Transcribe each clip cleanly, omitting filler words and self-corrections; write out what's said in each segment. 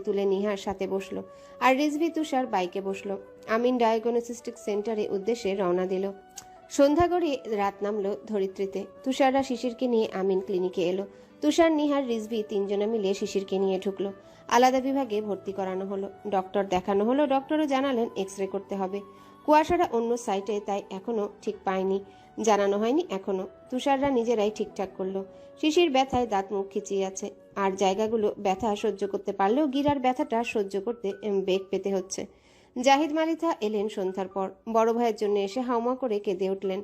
তুলে নিহার সাথে বসলো, আর রিজভি তুষার বাইকে বসলো। আমিন ডায়াগনস্টিক সেন্টারে উদ্দেশ্যে রওনা দিল। সন্ধ্যা গড়িয়ে রাত নামলো ধরিত্রীতে। তুষাররা শিশিরকে নিয়ে আমিন ক্লিনিকে এলো। তুষার, নিহার, রিজভি তিনজনে মিলে শিশিরকে নিয়ে ঢুকলো। আলাদা বিভাগে ভর্তি করানো হলো। ডক্টর দেখানো হলো। ডক্টরও জানালেন এক্স রে করতে হবে। কুয়াশারা অন্য সাইটে, তাই এখনো ঠিক পায়নি, জানানো হয়নি এখনো। তুষাররা নিজেরাই ঠিকঠাক করলো। শিশির ব্যথায় দাঁত মুখ খিচিয়ে আছে, আর জায়গাগুলো ব্যথা সহ্য করতে পারলেও গিরার ব্যথাটা সহ্য করতে বেগ পেতে হচ্ছে। জাহিদ মালিথা এলেন সন্ধ্যার পর। বড় ভাইয়ের জন্য এসে হাউমা করে কেঁদে উঠলেন।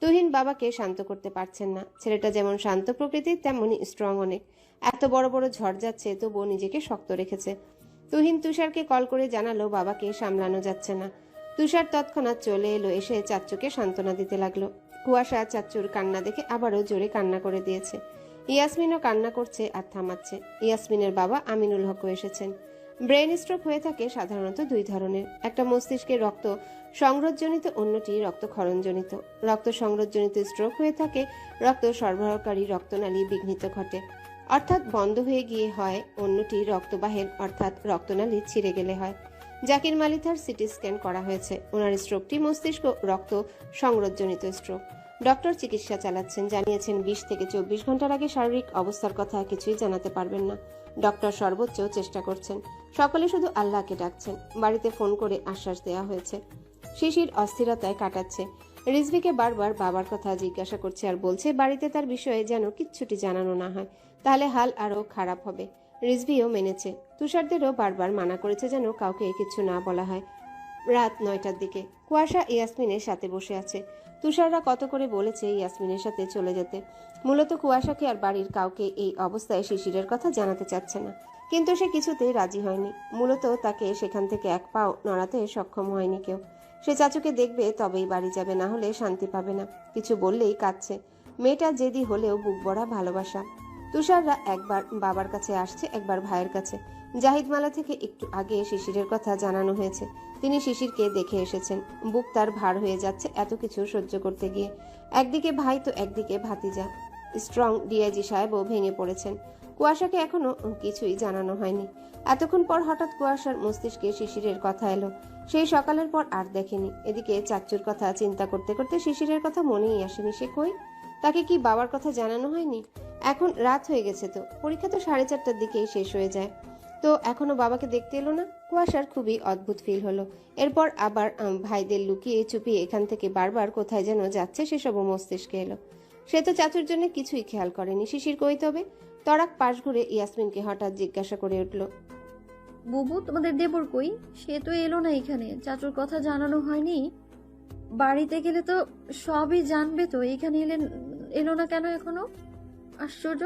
তুহিন বাবাকে শান্ত করতে পারছেন না। ছেলেটা যেমন শান্ত প্রকৃতির, তেমনই স্ট্রং অনেক। এত বড় বড় ঝড় যাচ্ছে, তবুও নিজেকে শক্ত রেখেছে। তুহিন তুষারকে কল করে জানালো বাবাকে সামলানো যাচ্ছে না। তুষার তৎক্ষণাৎ চলে এলো, এসে চাচ্চুকে সান্ত্বনা দিতে লাগলো। কুয়াশা চাচ্চুর কান্না দেখে আবারও জোরে কান্না করে দিয়েছে। ইয়াসমিনও কান্না করছে আর থামাচ্ছে। ইয়াসমিনের বাবা আমিনুল হকও এসেছেন। ব্রেন স্ট্রোক হয়ে থাকে সাধারণত দুই ধরনের, একটা মস্তিষ্কে রক্ত সংরোধজনিত, অন্যটি রক্তক্ষরণজনিত। রক্ত সংরোধজনিত স্ট্রোক হয়ে থাকে রক্ত সরবরাহকারী রক্তনালী বিঘ্নিত ঘটে, অর্থাৎ বন্ধ হয়ে গিয়ে হয়। অন্যটি রক্তবাহের, অর্থাৎ রক্তনালী ছিঁড়ে গেলে হয়। জাকির মালিথার সিটি স্ক্যান করা হয়েছে। ওনার স্ট্রোকটি মস্তিষ্ক রক্ত সংরোধজনিত স্ট্রোক। ডক্টর চিকিৎসা চালাচ্ছেন, জানিয়েছেন 20 থেকে 24 ঘন্টার আগে শারীরিক অবস্থার কথা কিছুই জানাতে পারবেন না। ডক্টর সর্বোচ্চ চেষ্টা করছেন। সকলে শুধু আল্লাহকে ডাকছেন। বাড়িতে ফোন করে আশ্বাস দেওয়া হয়েছে। শিশির অস্থিরতায় কাটাচ্ছে। রিজভিকে বারবার বাবার কথা জিজ্ঞাসা করছে, আর বলছে বাড়িতে তার বিষয়ে যেন কিচ্ছুটি জানানো না হয়, তাহলে হাল আরো খারাপ হবে। রিজভিও মেনেছে। তুষারদেরও বারবার মানা করেছে যেন কাউকে কিছু না বলা হয়। রাত 9টার দিকে কুয়াশা ইয়াসমিনের সাথে বসে আছে। তুষাররা কত করে বলেছে ইয়াসমিনের সাথে চলে যেতে। মূলত কুয়াশাকে আর বাড়ির কাউকে এই অবস্থায় শিশিরের কথা জানাতে চাচ্ছে না, কিন্তু সে কিছুতেই রাজি হয়নি। মূলত তাকে সেখান থেকে এক পাও নড়াতে সক্ষম হয়নি কেউ। সে চাচুকে দেখবে তবেই বাড়ি যাবে, না হলে শান্তি পাবে না। কিছু বললেই কাঁদছে। মেয়েটা জেদি হলেও বুক ভরা ভালোবাসা। তুষাররা একবার বাবার কাছে আসছে, একবার ভাইয়ের কাছে। জাহিদ মালা থেকে একটু আগে শিশিরের কথা জানানো হয়েছে। তিনি শিশিরকে দেখে এসেছেন। বুক তার ভার হয়ে যাচ্ছে এত কিছু সহ্য করতে গিয়ে। একদিকে ভাই তো একদিকে ভাতিজা। স্ট্রং ডিআইজি সাহেবও ভেঙে পড়েছেন। কুয়াশাকে এখনো কিছুই জানানো হয়নি। এতক্ষণ পর হঠাৎ কুয়াশার মস্তিষ্কে শিশিরের কথা এলো। সেই সকালের পর আর দেখেনি। এদিকে চাচ্চুর কথা চিন্তা করতে করতে শিশিরের কথা মনেই আসেনি। সে কই? তাকে কি বাবার কথা জানানো হয়নি? এখন রাত হয়ে গেছে তো, পরীক্ষা তো 4:30টার দিকেই শেষ হয়ে যায়। তো এখনো বাবাকে দেখতে এলো না। কুয়াশার খুবই অদ্ভুত ফিল হলো। এরপর আবার ভাইদের লুকিয়ে চুপিয়ে এখান থেকে বারবার কোথায় যেন যাচ্ছে, সেসবও মস্তিষ্কে এলো। সে তো চাচুর জন্য কিছুই খেয়াল করেনি। শিশির কই তবে? তরাক পাশ ঘুরে ইয়াসমিনকে হঠাৎ জিজ্ঞাসা করে উঠল, বুবু, তোমাদের দেবর কই? সে তো এলো না এখানে। চাচুর কথা জানানো হয়নি? বাড়িতে গেলে তো সবই জানবে। তো এখানে এলো না কেন এখনো? আশ্চর্য,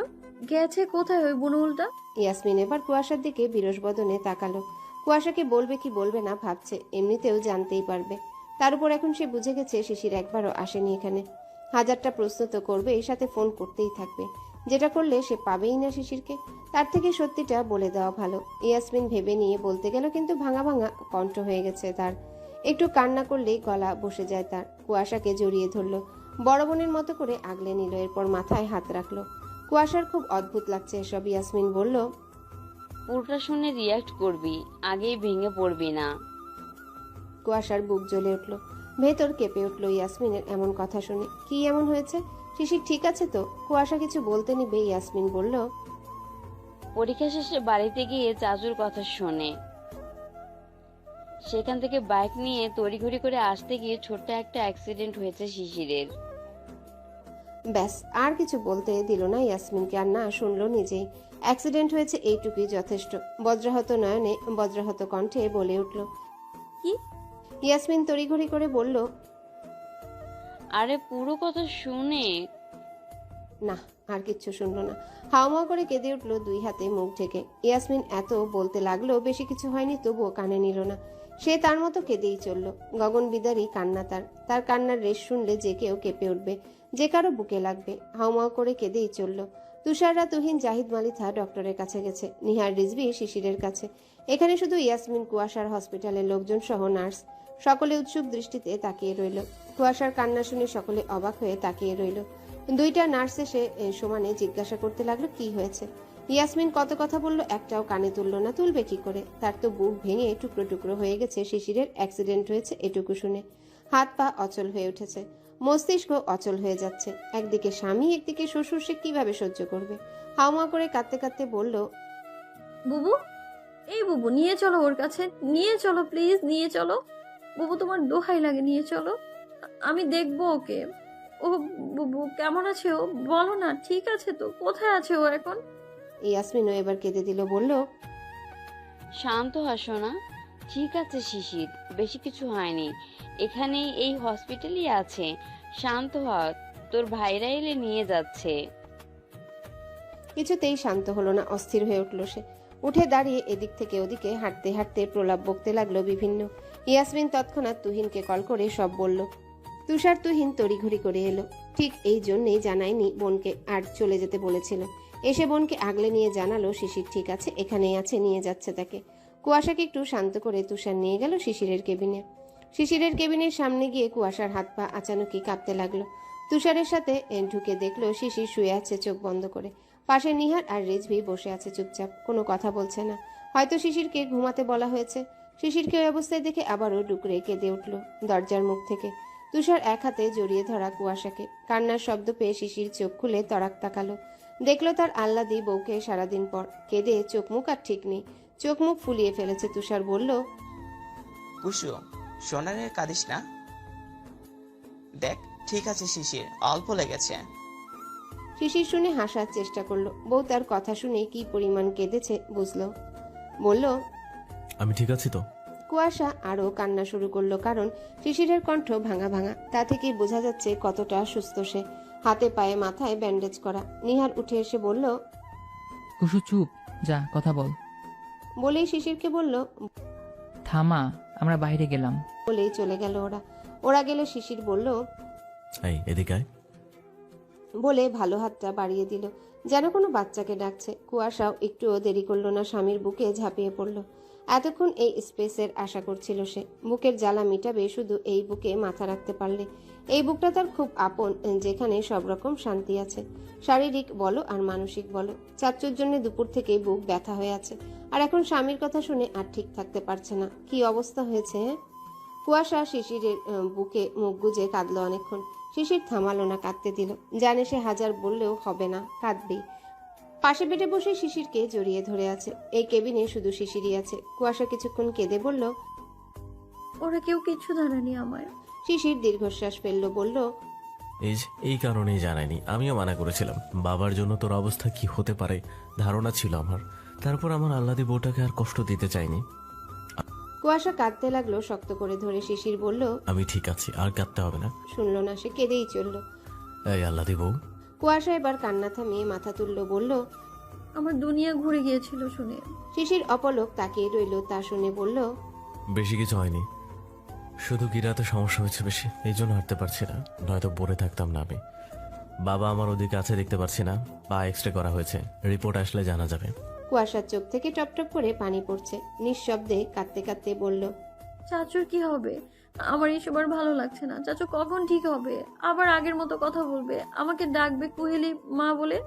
গেছে কোথায় ওই বুনুলটা? ইয়াসমিন এবার কুয়াশার দিকে বিরস বদনে তাকালো। কুয়াশাকে বলবে কি বলবে না ভাবছে। এমনিতেও জানতেই পারবে। তার উপর এখন সে বুঝে গেছে শিশির একবারও আসেনি এখানে। হাজারটা প্রশ্ন তো করবে, এর সাথে ফোন করতেই থাকবে, যেটা করলে সে পাবেই না শিশিরকে। তার থেকে সত্যিটা বলে দেওয়া ভালো। ইয়াসমিন ভেবে নিয়ে বলতে গেল, কিন্তু ভাঙা ভাঙা কণ্ঠ হয়ে গেছে তার। একটু কান্না করলেই গলা বসে যায় তার। কুয়াশাকে জড়িয়ে ধরলো, বড় বোনের মতো করে আগলে নিল। এরপর মাথায় হাত রাখলো। কুয়াশার খুব অদ্ভুত লাগছে এসব। ইয়াসমিন বলল, পুরোটা শুনে রিয়াক্ট করবি, আগেই ভেঙে পড়বি না। কুয়াশার বুক জ্বলে উঠল, ভেতর কেঁপে উঠল ইয়াসমিনের এমন কথা শুনে। কি এমন হয়েছে? শিশির ঠিক আছে তো? কুয়াশা কিছু বলতে নিবে ইয়াসমিন বলল, পরীক্ষা শেষে বাড়িতে গিয়ে চাচুর কথা শোনে। সেখান থেকে বাইক নিয়ে তড়িঘড়ি করে আসতে গিয়ে ছোট্ট একটা অ্যাক্সিডেন্ট হয়েছে শিশিরের। ব্যাস, আর কিছু বলতে দিল না ইয়াসমিনকে। আর না শুনলো নিজেই। অ্যাক্সিডেন্ট হয়েছে এইটুকুই যথেষ্ট। বজ্রাহত নয়নে বজ্রাহত কণ্ঠে বলে উঠল। কি? ইয়াসমিন তড়িঘড়ি করে বলল, আরে পুরো কথা শুনে। না, আর কিচ্ছু শুনলো না। হাওয়া করে কেঁদে উঠলো, দুই হাতে মুখ ঢেকে। ইয়াসমিন এত বলতে লাগলো, বেশি কিছু হয়নি, তবুও কানে নিল না। সে তার মতো কেঁদেই চলল। গগন বিদারী কান্না তার। তার কান্নার রেশ শুনলে যে কেউ কেঁপে উঠবে, যে কারো বুকে লাগবে। হাওয়া করে কেঁদেই চলল। তুষাররা, তুহিন, জাহিদ মালিথা ডক্টরের কাছে গেছে। নিহার, রিজভি শিশিরের কাছে। এখানে শুধু ইয়াসমিন, কুয়াশার হসপিটালের লোকজন সহ নার্স। সকলে উৎসুক দৃষ্টিতে তাকিয়ে রইল। কুয়াশার কান্না শুনে সকলে অবাক হয়ে তাকিয়ে রইল। দুইটা নার্স এসে সমানে জিজ্ঞাসা করতে লাগলো কি হয়েছে। ইয়াসমিন কত কথা বলল, একটাও কানে তুললো না। তুলবে কি করে? তার তো বুক ভেঙে টুকরো টুকরো হয়ে গেছে। শিশিরের অ্যাক্সিডেন্ট হয়েছে এটুকু শুনে হাত পা অচল হয়ে উঠেছে, মস্তিষ্ক অচল হয়ে যাচ্ছে। একদিকে স্বামী, একদিকে শ্বশুর, সে কিভাবে সহ্য করবে? হাউমা করে কাঁদতে কাঁদতে বলল, বুবু, এই বুবু, নিয়ে চলো ওর কাছে, নিয়ে চলো প্লিজ, নিয়ে চলো বুবু, তোমার দোহাই লাগে, নিয়ে চলো, আমি দেখবো ওকে। ও বুবু, কেমন আছে ও? বলো না, ঠিক আছে তো? কোথায় আছে ও এখন? ইয়াসমিনও এবার কেঁদে দিল, বলল, শান্ত হ সোনা, ঠিক আছে শিশির, বেশি কিছু হয়নি, এখানে এই হসপিটালই আছে, শান্ত হ, তোর ভাইরা এলে নিয়ে যাচ্ছে। কিছুতেই শান্ত হলো না, অস্থির হয়ে উঠল সে। উঠে দাঁড়িয়ে এদিক থেকে ওদিকে হাঁটতে হাঁটতে প্রলাপ বকতে লাগলো বিভিন্ন। ইয়াসমিন তৎক্ষণাৎ তুহিনকে কল করে সব বলল। তুষার তুহিন তড়িঘড়ি করে এলো। ঠিক এই জন্যেই জানায়নি বোনকে, আর চলে যেতে বলেছিল। এসে বোনকে আগলে নিয়ে জানালো শিশির ঠিক আছে, এখানেই আছে, নিয়ে যাচ্ছে তাকে। কুয়াশাকে একটু শান্ত করে তুষার নিয়ে গেল শিশিরের কেবিনে। শিশিরের কেবিনের সামনে গিয়ে কুয়াশার হাত পা আচানকই কাঁপতে লাগলো। তুষারের সাথে ঢুকে দেখলো শিশির শুয়ে আছে চোখ বন্ধ করে। পাশে নিহার আর রিজভি বসে আছে চুপচাপ, কোনো কথা বলছে না। হয়তো শিশিরকে ঘুমাতে বলা হয়েছে। শিশিরকে ওই অবস্থায় দেখে আবারও ডুকরে কেঁদে উঠল দরজার মুখ থেকে। তুষার এক হাতে জড়িয়ে ধরা কুয়াশাকে। কান্নার শব্দ পেয়ে শিশির চোখ খুলে তরাক তাকালো। দেখলো তার আহ্লাদি বউকে সারাদিন পর। কেঁদে চোখ মুখ আর ঠিক নেই, চোখ মুখ ফুলিয়ে ফেলেছে। তুষার বলল, কুসু, সোনারে কাঁদিস না, দেখ ঠিক আছে শিশির, অল্প লেগেছে। শিশির শুনে হাসার চেষ্টা করলো। বউ তার কথা শুনে কি পরিমাণ কেঁদেছে বুঝলো। বলল, আমি ঠিক আছি তো? কুয়াশা আরো কান্না শুরু করলো, কারণ শিশিরের কণ্ঠ ভাঙা ভাঙা। তা থেকেই বোঝা যাচ্ছে কতটা সুস্থ সে। হাতে পায়ে মাথায় ব্যান্ডেজ করা। নিহার উঠে এসে বলল, কুসু চুপ, যা কথা বল। বলেই শিশিরকে বলল, থামা, আমরা বাইরে গেলাম। বলেই চলে গেল ওরা। ওরা গেলে শিশির বলল, এই এদিকে আয়। বলে ভালো হাতটা বাড়িয়ে দিল, যেন কোনো বাচ্চাকে ডাকছে। কুয়াশাও একটুও দেরি করলো না, স্বামীর বুকে ঝাঁপিয়ে পড়ল। এতক্ষণ এই স্পেসের আশা করছিল সে। বুকের জ্বালা মিটাবে শুধু এই বুকে মাথা রাখতে পারলে। এই বুকটা তার খুব আপন, যেখানে সব রকম শান্তি আছে, শারীরিক বলো আর মানসিক বলো। চাচ্চুর জন্য দুপুর থেকেই বুক ব্যথা হয়ে আছে, আর এখন স্বামীর কথা শুনে আর ঠিক থাকতে পারছে না। কি অবস্থা হয়েছে, হ্যাঁ? কুয়াশা শিশিরের বুকে মুখ গুজে কাঁদলো অনেকক্ষণ। শিশির থামালো না, কাঁদতে দিল। জানে সে হাজার বললেও হবে না, কাঁদবেই। পাশে বেডে বসে শিশিরকে জড়িয়ে ধরে আছে। এই কেবিনে শুধু শিশিরই আছে। কুয়াশা কিছুক্ষণ কেঁদে বলল, ওরা কেউ কিচ্ছু জানায়নি আমায়। শিশির দীর্ঘশ্বাস ফেললো, বলল, এই কারণেই জানাইনি, আমিও মানা করেছিলাম। বাবার জন্য তোর অবস্থা কি হতে পারে ধারণা ছিল আমার। তারপর আমার আল্লাদি বউটাকে আর কষ্ট দিতে চাইনি। কুয়াশা কাঁদতে লাগলো শক্ত করে ধরে। শিশির বলল, আমি ঠিক আছি, আর কাঁদতে হবে না। শুনলো না সে, কেঁদেই চলল। এই আল্লাদি বউ। কুয়াশা এবার কান্না থামিয়ে মাথা তুললো, বলল, আমার দুনিয়া ঘুরে গিয়েছিল শুনে। শিশির অপলক তাকিয়ে রইল, তা শুনে বলল, বেশি কিছু হয়নি, শুধু গিরাতে সমস্যা হয়েছে বেশি, এই জন্য হাঁটতে পারছি না, নয়তো পড়ে থাকতাম না আমি। বাবা আমার ওদিকে আছে, দেখতে পারছি না। পা এক্সরে করা হয়েছে, রিপোর্ট আসলে জানা যাবে। কুয়াশার চোখ থেকে টপটপ করে পানি পড়ছে। নিঃশব্দে কাঁদতে কাঁদতে বলল, চাচুর কি হবে? আমার এসব আর ভালো লাগছে না। চাচু কখন ঠিক হবে? আবার আগের মতো কথা বলবে, আমাকে ডাকবে কুহেলি মা বলে।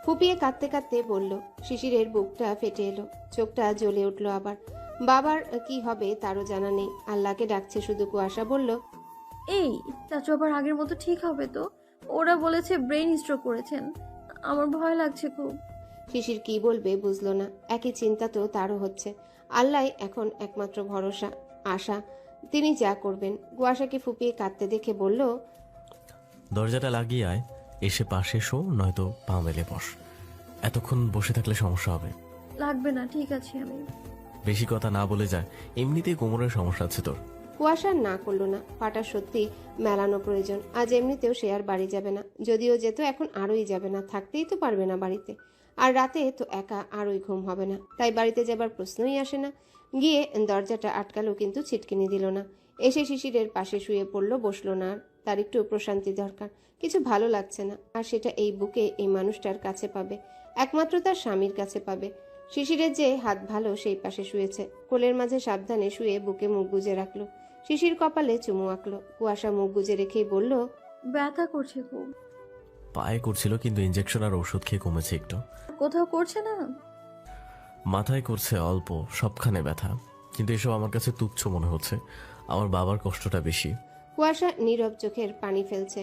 ফুপিয়ে কাঁদতে কাঁদতে বলল। শিশিরের বুকটা ফেটে এলো, চোখটা জ্বলে উঠল আবার। বাবার কি হবে তারও জানা নেই, আল্লাহকে ডাকছে শুধু। কুয়াশা বলল, এই চাচু আবার আগের মতো ঠিক হবে তো? ওরা বলেছে ব্রেন স্ট্রোক করেছেন, আমার ভয় লাগছে খুব। শিশির কি বলবে বুঝলো না। একই চিন্তা তো তারও হচ্ছে। আল্লাহ এখন একমাত্র ভরসা, আশা, তিনি যা করবেন। কুয়াশাকে ফুপিয়ে কাঁদতে দেখে বলল, দরজাটা লাগিয়ে আয়, এসে পাশে শো, নয়তো পা মেলে বস। এতক্ষণ বসে থাকলে সমস্যা হবে। লাগবে না, ঠিক আছে আমি। বেশি কথা না বলে যায়, এমনিতেই কোমরের সমস্যা আছে তোর। কুয়াশা না করলো না। পাটা সত্যি মেলানো প্রয়োজন। আজ এমনিতেও সে আর বাড়ি যাবে না। যদিও যেত এখন আরোই যাবে না, থাকতেই তো পারবে না বাড়িতে। আর রাতে তো একা আরোই ঘুম হবে না, তাই বাড়িতে যাবার প্রশ্নই আসে না। গিয়ে দরজাটা আটকালো, কিন্তু ছিটকিনি দিল না। এসে শিশিরের পাশে শুয়ে পড়লো, বসলো না আর। তার একটু প্রশান্তি দরকার, কিছু ভালো লাগছে না। আর সেটা এই বুকে এই মানুষটার কাছে পাবে, একমাত্র তার স্বামীর কাছে পাবে। শিশিরের যে হাত ভালো সেই পাশে শুয়েছে, কোলের মাঝে সাবধানে শুয়ে বুকে মুখ গুজে রাখলো। শিশির কপালে চুমু আঁকলো। কুয়াশা মুখ গুজে রেখেই বলল, ব্যথা করছে খুব। পায়ে করছিল, কিন্তু ইঞ্জেকশন আর ওষুধ খেয়ে কমেছে একটু। কোথাও করছে না? মাথায় করছে অল্প, সবখানে ব্যথা, কিন্তু এসব আমার কাছে তুচ্ছ মনে হচ্ছে। আমার বাবার কষ্টটা বেশি। কুয়াশা নীরব চোখের পানি ফেলছে।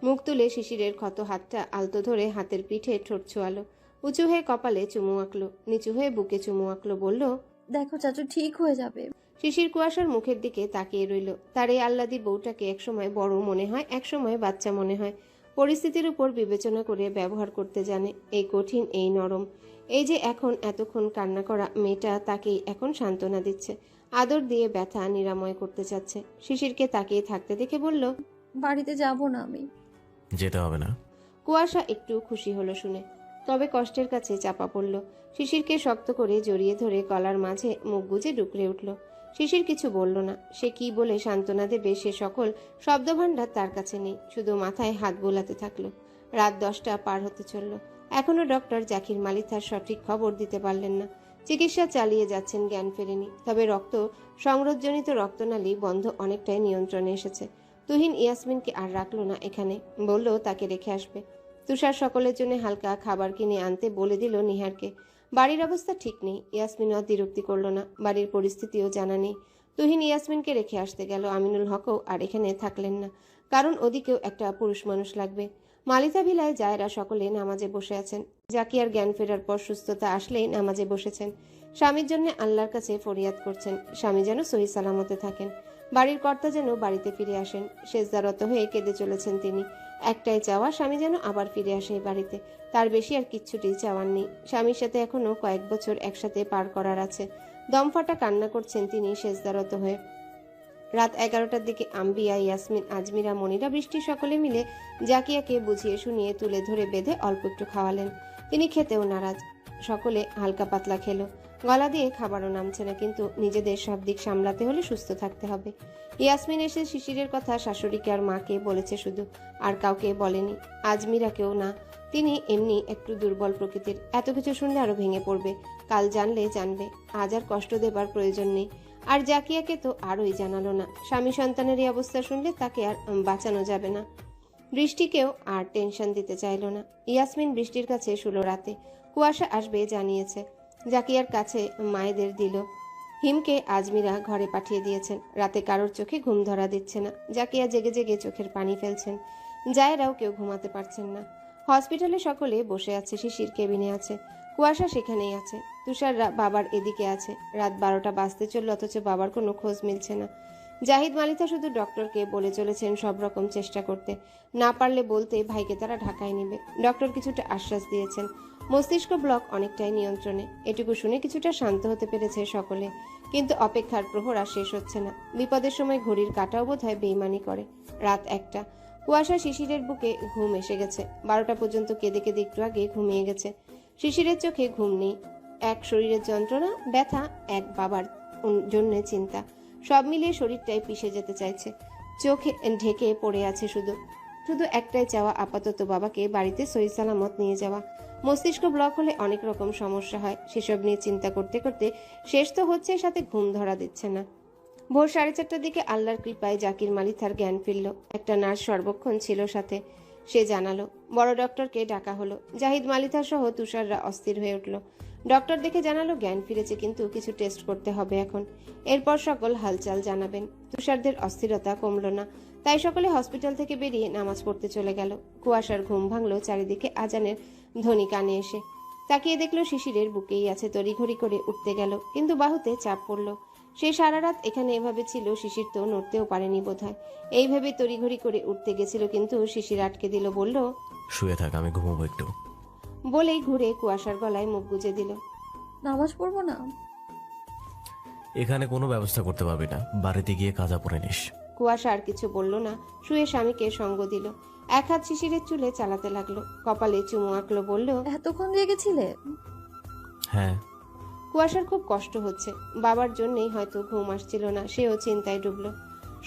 মুখ তুলে শিশিরের ক্ষত হাতটা আলতো ধরে হাতের পিঠে ঠোঁট ছোয়ালো। উঁচু হয়ে কপালে চুমু আঁকলো, নিচু হয়ে বুকে চুমু আঁকলো, বলল, দেখো চাচু, ঠিক হয়ে যাবে। শিশির কুয়াশার মুখের দিকে তাকিয়ে রইল। তার এই আহ্লাদি বউটাকে একসময় বড় মনে হয়, একসময় বাচ্চা মনে হয়। পরিস্থিতির উপর বিবেচনা করে ব্যবহার করতে জানে। এই কঠিন, এই নরম। এই যে এখন এতক্ষণ কান্না করা মেয়েটা তাকেই এখন সান্ত্বনা দিচ্ছে, আদর দিয়ে ব্যথা নিরাময় করতে চাচ্ছে। শিশিরকে তাকিয়ে থাকতে দেখে বলল, বাড়িতে যাব না আমি। যেতে হবে না। কুয়াশা একটু খুশি হলো শুনে, তবে কষ্টের কাছে চাপা পড়ল। শিশিরকে শক্ত করে জড়িয়ে ধরে গলার মাঝে মুখ গুজে ডুকরে উঠল। শিশির কিছু বলল না। সে কি বলে সান্ত্বনা দেবে সে সকল শব্দভাণ্ডার তার কাছে নেই। শুধু মাথায় হাত বোলাতে থাকলো। রাত 10টা পার হতে চলল। এখনো ডক্টর জাকির মালিথার সঠিক খবর দিতে পারলেন না। চিকিৎসা চালিয়ে যাচ্ছেন, জ্ঞান ফেরেনি। তবে সংরোধজনিত রক্তনালী বন্ধ অনেকটাই নিয়ন্ত্রণে এসেছে। তুহিন ইয়াসমিনকে আর রাখলো না এখানে, বলল তাকে রেখে আসবে। তুষার সকলের জন্য হালকা খাবার কিনে আনতে বলে দিল নিহারকে। বাড়ির অবস্থা ঠিক নেই। ইয়াসমিনও দ্বিরুক্তি করল না। বাড়ির পরিস্থিতিও জানা নেই। তুহিন ইয়াসমিনকে রেখে আসতে গেল। আমিনুল হকও আর এখানে থাকলেন না, কারণ ওদিকেও একটা পুরুষ মানুষ লাগবে। মালিতা ভিলায় জায়রা সকলে নামাজে বসে আছেন। জাকিয়ার জ্ঞান ফেরার পর সুস্থতা আসলেই নামাজে বসেছেন। স্বামীর জন্য আল্লাহর কাছে ফরিয়াদ করছেন, স্বামী যেন সহি সালামতে থাকেন, বাড়ির কর্তা যেন বাড়িতে ফিরে আসেন। সেজদারত হয়ে কেঁদে চলেছেন তিনি। একটাই চাওয়া, স্বামী যেন আবার ফিরে আসে এই বাড়িতে। তার বেশি আর কিচ্ছুটি চাওয়ার নেই। স্বামীর সাথে এখনো কয়েক বছর একসাথে পার করার আছে। দমফাটা কান্না করছেন তিনি সেজদারত হয়ে। রাত 11টার দিকে আম্বিয়া, ইয়াসমিন, আজমিরা, মনিরা, বৃষ্টি সকলে মিলে জাকিয়াকে বুঝিয়ে শুনিয়ে তুলে ধরে বেঁধে অল্প একটু খাওয়ালেন। তিনি খেতেও নারাজ। সকলে হালকা পাতলা খেলো। গলা দিয়ে খাবারও নামছে না, কিন্তু নিজেদের সব দিক সামলাতে হলে সুস্থ থাকতে হবে। ইয়াসমিন এসে শিশিরের কথা শাশুড়িকে আর মাকে বলেছে শুধু, আর কাউকে বলেনি। আজমিরাকেও না। তিনি এমনি একটু দুর্বল প্রকৃতির। এত কিছু শুনলে আরো ভেঙে পড়বে। কাল জানলে জানবে, আজ আর কষ্ট দেবার প্রয়োজন নেই। আর জাকিয়াকে তো আরোই জানালো না। স্বামী সন্তানের এই অবস্থা শুনলে তাকে আর বাঁচানো যাবে না। বৃষ্টিকেও আর টেনশন দিতে চাইল না। ইয়াসমিন বৃষ্টির কাছে শুলো রাতে কুয়াশা আসবে জানিয়েছে। জাকিয়ার কাছে মায়েদের দিল। হিমকে আজমিরা ঘরে পাঠিয়ে দিয়েছেন। রাতে কারোর চোখে ঘুম ধরা দিচ্ছে না। জাকিয়া জেগে জেগে চোখের পানি ফেলছেন। জায়েরাও কেউ ঘুমাতে পারছেন না। হসপিটালে সকলে বসে আছে। শিশির কেবিনে আছে, কুয়াশা সেখানেই আছে। তুষার বাবার এদিকে আছে। রাত 12টা বাজতে চলল, অথচ বাবার কোনো খোঁজ মিলছে না। জাহিদ মালিতা শুধু ডক্টরকে বলে চলেছেন সব রকম চেষ্টা করতে, না পারলে বলতে ভাইকে তারা ঢাকায় নেবে। ডক্টর কিছুটা আশ্বাস দিয়েছেন। মস্তিষ্ক ব্লক অনেকটাই নিয়ন্ত্রণে। এটুকু শুনে কিছুটা শান্ত হতে পেরেছে সকলে, কিন্তু অপেক্ষার প্রহর আর শেষ হচ্ছে না। বিপদের সময় ঘড়ির কাঁটাও বোধহয় বেইমানি করে। রাত 1টা। কুয়াশা শিশিরের বুকে ঘুম এসে গেছে। 12টা পর্যন্ত কেঁদে কেঁদে একটু আগে ঘুমিয়ে গেছে। শিশিরের চোখে ঘুম নেই। এক শরীরের যন্ত্রণা, ব্যথা, এক বাবার জন্য চিন্তা, সব মিলিয়ে শরীরটাই পিষে যেতে চাইছে। চোখে ঢেকে পড়ে আছে শুধু শুধু একটাই চাওয়া, আপাতত বাবাকে বাড়িতে সহি সালামত নিয়ে যাওয়া। মস্তিষ্ক ব্লক হলে অনেক রকম সমস্যা হয়। সেসব নিয়ে চিন্তা করতে করতে শেষ তো হচ্ছে, সাথে ঘুম ধরা দিচ্ছে না। ভোর 4:30টার দিকে আল্লাহর কৃপায় জাকির মালিথার জ্ঞান ফিরল। একটা নার্স সর্বক্ষণ ছিল সাথে। সে জানালো বড় ডক্টরকে ডাকা হলো। জাহিদ মালিথা সহ তুষাররা অস্থির হয়ে উঠল। ডক্টর দেখে জানালো জ্ঞান ফিরেছে, কিন্তু কিছু টেস্ট করতে হবে এখন। এরপর সকল হালচাল জানাবেন। তুষারদের অস্থিরতা কমল না, তাই সকলে হসপিটাল থেকে বেরিয়ে নামাজ পড়তে চলে গেল। কুয়াশার ঘুম ভাঙলো চারিদিকে আজানের ধ্বনি কানে এসে। তাকিয়ে দেখলো শিশিরের বুকেই আছে। তড়িঘড়ি করে উঠতে গেল, কিন্তু বাহুতে চাপ পড়ল। সে সারা রাত এখানে এভাবে ছিল, শিশির তো নড়তেও পারেনি বোধহয়। এইভাবে তড়িঘড়ি করে উঠতে গেছিল, কিন্তু শিশির আটকে দিল, বলল, শুয়ে থাক, আমি ঘুমোবো একটু। বলেই ঘুরে কুয়াশার গলায় মুখ গুজে দিল। নামাজ পড়বো না? এখানে কোনো ব্যবস্থা করতে পারবি না, বাড়িতে গিয়ে কাজা পরে নিস। কুয়াশা আর কিছু বলল না, শুয়ে স্বামীকে সঙ্গ দিল। এক হাত শিশিরের চুলে চালাতে লাগলো, কপালে চুমু আঁকলো, বলল, এতক্ষণ জেগেছিলে? হ্যাঁ। কুয়াশার খুব কষ্ট হচ্ছে। বাবার জন্যই হয়তো ঘুম আসছিল না, সেও চিন্তায় ডুবল।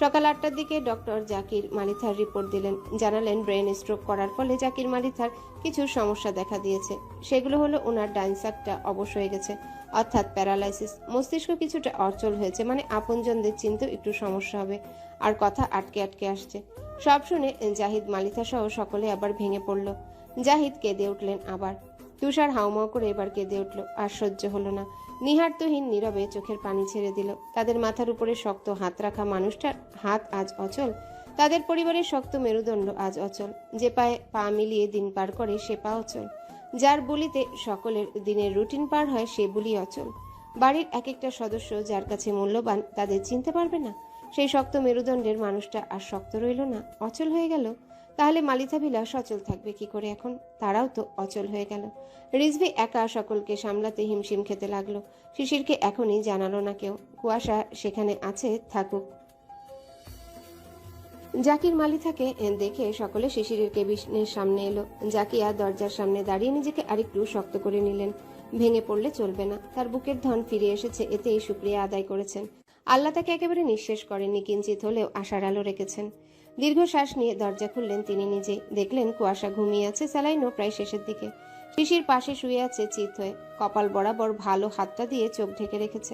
সকাল 8টার দিকে ডক্টর জাকির মালিথার রিপোর্ট দিলেন। জানালেন ব্রেন স্ট্রোক করার ফলে জাকির মালিথার কিছু সমস্যা দেখা দিয়েছে। সেগুলো হলো ওনার ডাইন সাইডটা অবশ হয়ে গেছে, অর্থাৎ প্যারালাইসিস। মস্তিষ্ক কিছুটা অচল হয়েছে, মানে আপনজনদের চিনতেও একটু সমস্যা হবে, আর কথা আটকে আটকে আসছে। সব শুনে জাহিদ, মালিথা সহ সকলে আবার ভেঙে পড়ল। জাহিদ কেঁদে উঠলেন আবার। তুষার হাউমাউ করে এবার কেঁদে উঠল, আর সহ্য হলো না। নিহার তুহিন নীরবে চোখের পানি ছেড়ে দিল। তাদের মাথার উপরে শক্ত হাত রাখা মানুষটার হাত আজ অচল। তাদের পরিবারের শক্ত মেরুদণ্ড আজ অচল। যে পায়ে পা মিলিয়ে দিন পার করে সে পা অচল। যার বুলিতে সকলের দিনের রুটিন পার হয় সে বুলি অচল। বাড়ির এক একটা সদস্য যার কাছে মূল্যবান তাদের চিনতে পারবে না। সেই শক্ত মেরুদণ্ডের মানুষটা আর শক্ত রইল না, অচল হয়ে গেল। তাহলে মালিথা বিলাস অচল থাকবে কি করে এখন? তারাও তো অচল হয়ে গেল। রিজভি একা সকলকে সামলাতে হিমশিম খেতে লাগলো। শিশিরকে এখনই জানালো না কেউ। কুয়াশা সেখানে আছে, থাকুক। জাকির মালিথাকে দেখে সকলে শিশিরের কেবিনের সামনে এলো। জাকিয়া দরজার সামনে দাঁড়িয়ে নিজেকে আরেকটু শক্ত করে নিলেন। ভেঙে পড়লে চলবে না। তার বুকের ধন ফিরে এসেছে, এতেই শুকরিয়া আদায় করেছেন। আল্লাহ তাকে একেবারে নিঃশেষ করেননি, কিঞ্চিত হলেও আশার আলো রেখেছেন। দীর্ঘশ্বাস নিয়ে দরজা খুললেন তিনি নিজে। দেখলেন কুয়াশা ঘুমিয়ে আছে, স্যালাইনও প্রায় শেষের দিকে। শিশির পাশে শুয়ে আছে চিত হয়ে, কপাল বরাবর ভালো হাতটা দিয়ে চোখ ঢেকে রেখেছে।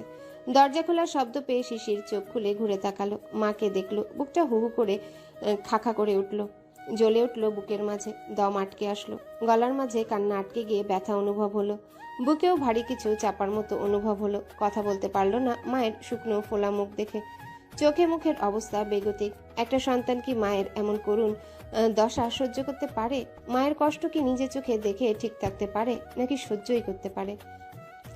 দরজা খোলার শব্দ পেয়ে শিশির চোখ খুলে ঘুরে তাকালো। মাকে দেখলো। বুকটা হু হু করে খাখা করে উঠল, জ্বলে উঠল বুকের মাঝে। দম আটকে আসলো, গলার মাঝে কান্না আটকে গিয়ে ব্যথা অনুভব হলো। বুকেও ভারী কিছু চাপার মতো অনুভব হলো। কথা বলতে পারল না মায়ের শুকনো ফোলা মুখ দেখে। চোখে মুখের অবস্থা বেগতিক। একটা সন্তান কি মায়ের এমন করুণ দশা সহ্য করতে পারে? মায়ের কষ্ট কি নিজের চোখে দেখে ঠিক থাকতে পারে, নাকি সহ্যই করতে পারে?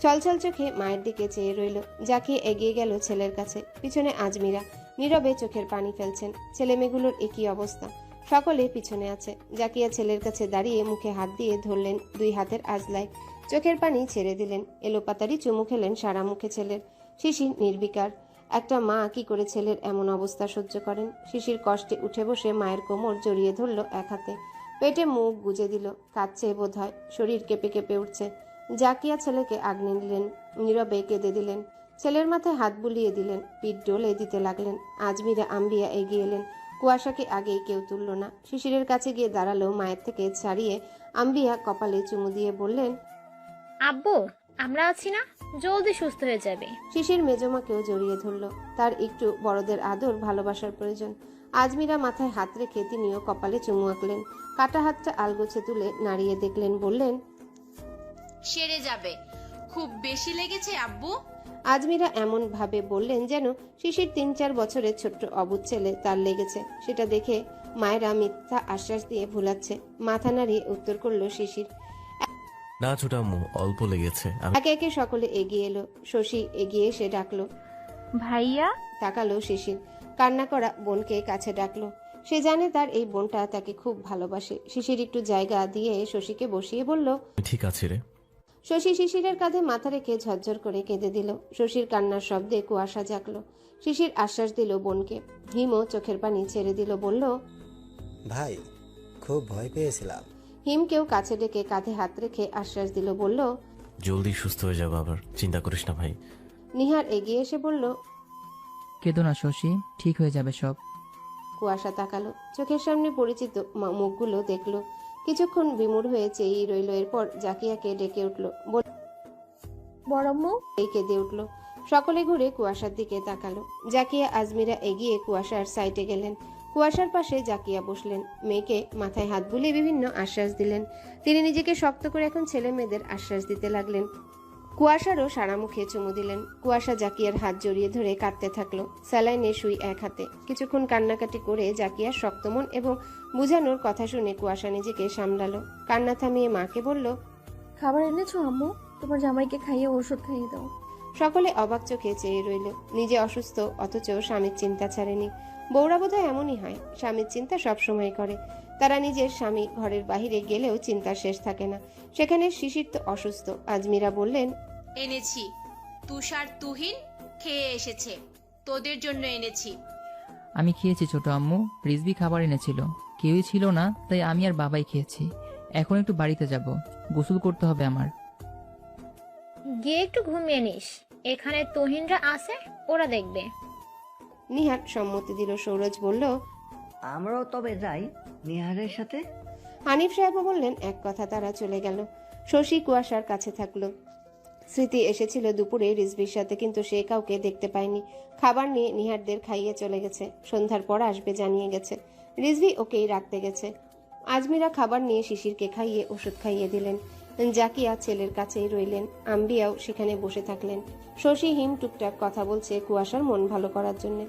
চলচল চোখে মায়ের দিকে চেয়ে রইল। জাকিয়ে এগিয়ে গেল ছেলের কাছে। পিছনে আজমিরা নীরবে চোখের পানি ফেলছেন। ছেলে মেয়েগুলোর একই অবস্থা, সকলে পিছনে আছে। জাকিয়া ছেলের কাছে দাঁড়িয়ে মুখে হাত দিয়ে ধরলেন দুই হাতের আজলায়। চোখের পানি ছেড়ে দিলেন। এলোপাতারি চুমু খেলেন সারা মুখে ছেলের। শিশির নির্বিকার। একটা মা কি করে ছেলের এমন অবস্থা সহ্য করেন? শিশির কষ্টে উঠে বসে মায়ের কোমর জড়িয়ে ধরল এক হাতে। পেটে মুখ গুজে দিল। কাঁদছে বোধ হয়, শরীর কেঁপে কেঁপে উঠছে। জাকিয়া ছেলেকে আগলে নিলেন, নীরবে কেঁদে দিলেন। ছেলের মাথায় হাত বুলিয়ে দিলেন, পিঠ ডলে দিতে লাগলেন। আজমিরা আম্বিয়া এগিয়ে এলেন। কুয়াশাকে আগেই কেউ তুলল না। শিশিরের কাছে গিয়ে দাঁড়ালো, মায়ের থেকে ছাড়িয়ে আম্বিয়া কপালে চুমু দিয়ে বললেন, আব্বু, আমরা আছি না, জলদি সুস্থ হয়ে যাবে। শিশির মেজমাকেও জড়িয়ে ধরল। তার একটু বড়দের আদর ভালোবাসার প্রয়োজন। আজমিরা মাথায় হাত রেখে তিনিও কপালে চুমু আঁকলেন। কাটা হাতটা আলগোছে তুলে নাড়িয়ে দেখলেন, বললেন, সেরে যাবে। খুব বেশি লেগেছে আব্বু? আজমিরা এমন ভাবে বললেন যেন শিশির ৩-৪ বছরের ছোট্ট অবুঝ ছেলে, তার লেগেছে। সেটা দেখে মায়েরা মিথ্যা আশ্বাস দিয়ে ভুলাচ্ছে। মাথা নাড়িয়ে উত্তর করল শিশির। না ছোট আম্মু, অল্প লেগেছে। আমি একে একে সকলে এগিয়ে এলো। শশী এগিয়ে এসে ডাকলো। ভাইয়া, তাকালো শিশির। কান্না করা বোনকে কাছে ডাকলো। সে জানে তার এই বোনটা তাকে খুব ভালোবাসে। শিশির একটু জায়গা দিয়ে শশীকে বসিয়ে বলল, ঠিক আছি রে। শশী শিশিরের কাঁধে মাথা রেখে ঝরঝর করে কেঁদে দিল। শশীর কান্নার শব্দে কুয়াশা জাগলো। শিশির আশ্বাস দিল বোনকে। হিমও চোখের পানি ছেড়ে দিল, বলল, ভাই, খুব ভয় পেয়েছিলাম। হিমকেও কাছে ডেকে কাঁধে হাত রেখে আশ্বাস দিল, বলল, জলদি সুস্থ হয়ে যাবো, আবার চিন্তা করিস না ভাই। নিহার এগিয়ে এসে বলল, কেঁদো না শশী, ঠিক হয়ে যাবে সব। কুয়াশা তাকালো। চোখের সামনে পরিচিত মুখগুলো দেখলো। কিছুক্ষণ বিমূঢ় হয়ে চেয়েই রইল। এরপর জাকিয়াকে ডেকে উঠল, বড়ম্মু, বলেই কেঁদে উঠল। সকলে ঘুরে কুয়াশার দিকে তাকালো। জাকিয়া আজমিরা এগিয়ে কুয়াশার সাইডে গেলেন। কুয়াশার পাশে জাকিয়া বসলেন। মেয়েকে মাথায় হাত বুলিয়ে বিভিন্ন আশ্বাস দিলেন। তিনি নিজেকে শক্ত করে এখন ছেলে মেয়েদের আশ্বাস দিতে লাগলেন। কুয়াশারও সারা মুখে চুমু দিলেন। কুয়াশা জাকিয়ার হাত জড়িয়ে ধরে কাঁদতে থাকলো, স্যালাইনে সুই এক হাতে। কিছুক্ষণ কান্নাকাটি করে জাকিয়ার শক্তমন এবং বুঝানোর কথা শুনে কুয়াশা নিজেকে সামলালো। কান্না থামিয়ে মাকে বলল, খাবার এনেছো আম্মু? তোমার জামাইকে খাইয়ে ওষুধ খাইয়ে দাও। সকলে অবাক চোখে চেয়ে রইল। নিজে অসুস্থ, অথচ স্বামীর চিন্তা ছাড়েনি। বউরা বোধহয় এমনই হয়, স্বামীর চিন্তা সবসময় করে। তারা নিজের স্বামী ঘরের বাহিরে গেলেও চিন্তার শেষ থাকে না। সেখানে শিশির তো অসুস্থ। আজমিরা বললেন, এনেছি, তুষার তুহিন খেয়ে এসেছে, তোদের জন্য এনেছি। আমি খেয়েছি ছোট আম্মু, রিজভি খাবার এনেছিল। কেউই ছিল না, তাই আমি আর বাবাই খেয়েছি। এখন একটু বাড়িতে যাব, গোসল করতে হবে আমার। গিয়ে একটু ঘুমিয়ে নিস, এখানে তুহিনরা আছে, ওরা দেখবে। নিহার সম্মতি দিল। সৌরজ বলল, আমরাও তবে যাই নিহারের সাথে। হানিফ সাহেবও বললেন এক কথা, তারা চলে গেল। শশী কুয়াশার কাছে থাকলো। স্মৃতি এসেছিল দুপুরে রিজভির সাথে, কিন্তু সে কাউকে দেখতে পায়নি। খাবার নিয়ে নিহারদের খাইয়ে চলে গেছে, সন্ধ্যার পর আসবে জানিয়ে গেছে। রিজভি ওকেই রাখতে গেছে। আজমিরা খাবার নিয়ে শিশিরকে খাইয়ে ওষুধ খাইয়ে দিলেন। জাকিয়া ছেলের কাছেই রইলেন। আম্বিয়াও সেখানে বসে থাকলেন। শশী হিম টুকটাক কথা বলছে কুয়াশার মন ভালো করার জন্য।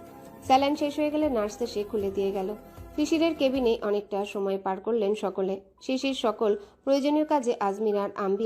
স্যালাইন শেষ হয়ে গেলে নার্স এসে খুলে দিয়ে গেল। শিশিরের কেবিনে অনেকটা সময় পার করলেন সকলে। শিশির সকল প্রয়োজনীয় কাজে আজমিরা আর আম্বিয়া